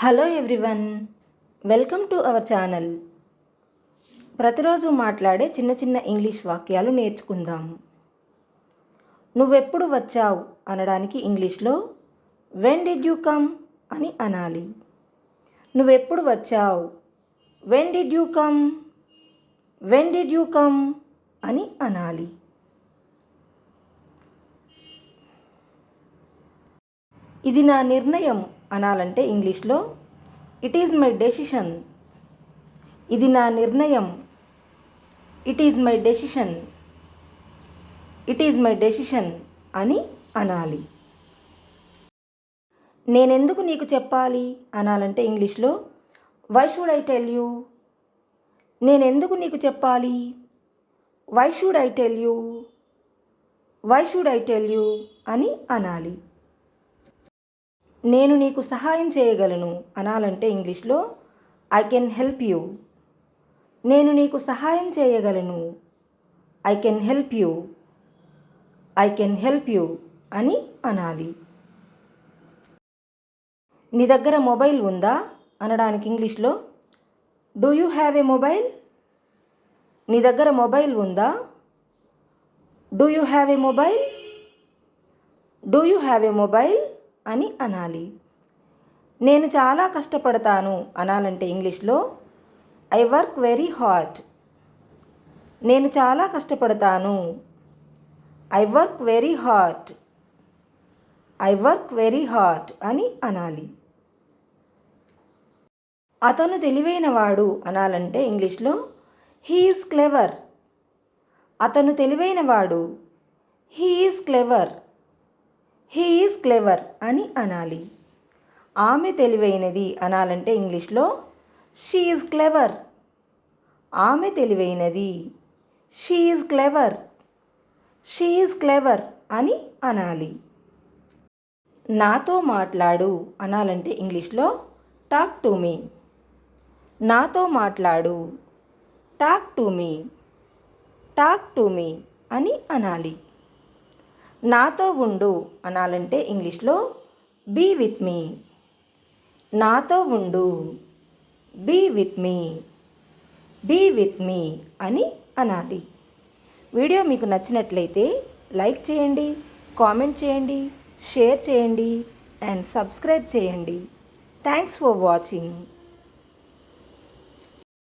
Hello everyone, welcome to our channel. ప్రతిరోజు మాట్లాడే చిన్న చిన్న ఇంగ్లీష్ వాక్యాలు నేర్చుకుందాం. నువ్వెప్పుడు వచ్చావు అనడానికి ఇంగ్లీష్లో వెన్ డిడ్ యూ కమ్ అని అనాలి. నువ్వెప్పుడు వచ్చావు, when did you come, when did you come అని అనాలి. ఇది నా నిర్ణయం అనాలంటే ఇంగ్లీష్లో ఇట్ ఈజ్ మై డెసిషన్. ఇది నా నిర్ణయం, it is my decision, it is my decision అని అనాలి. నేనెందుకు నీకు చెప్పాలి అనాలంటే ఇంగ్లీష్లో why should I tell you. నేనెందుకు నీకు చెప్పాలి, why should I tell you, why should I tell you అని అనాలి. నేను నీకు సహాయం చేయగలను అనాలంటే ఇంగ్లీష్లో ఐ కెన్ హెల్ప్ యూ. నేను నీకు సహాయం చేయగలను, I can help you, I can help you అని అనాలి. నీ దగ్గర మొబైల్ ఉందా అనడానికి ఇంగ్లీష్లో do you have a mobile. నీ దగ్గర మొబైల్ ఉందా, do you have a mobile, do you have a mobile అని అనాలి. నేను చాలా కష్టపడతాను అనాలంటే ఇంగ్లీష్లో ఐ వర్క్ వెరీ హార్డ్. నేను చాలా కష్టపడతాను, I work very hard, I work very hard అని అనాలి. అతను తెలివైనవాడు అనాలంటే ఇంగ్లీష్లో హీ ఈజ్ క్లెవర్. అతను తెలివైనవాడు, he is clever, he is clever అని అనాలి. ఆమె తెలివైనది అనాలంటే ఇంగ్లీష్లో షీ ఈజ్ క్లెవర్. ఆమె తెలివైనది, she is clever, she is clever అని అనాలి. నాతో మాట్లాడు అనాలంటే ఇంగ్లీష్లో టాక్ టు మీ. నాతో మాట్లాడు, talk to me, talk to me అని అనాలి. నాతో ఉండు అనాలంటే ఇంగ్లీష్లో బీ విత్ మీ. నాతో ఉండు, be with me, be with me అని అనాలి. వీడియో మీకు నచ్చినట్లయితే లైక్ చేయండి, కామెంట్ చేయండి, షేర్ చేయండి అండ్ సబ్స్క్రైబ్ చేయండి. Thanks for watching.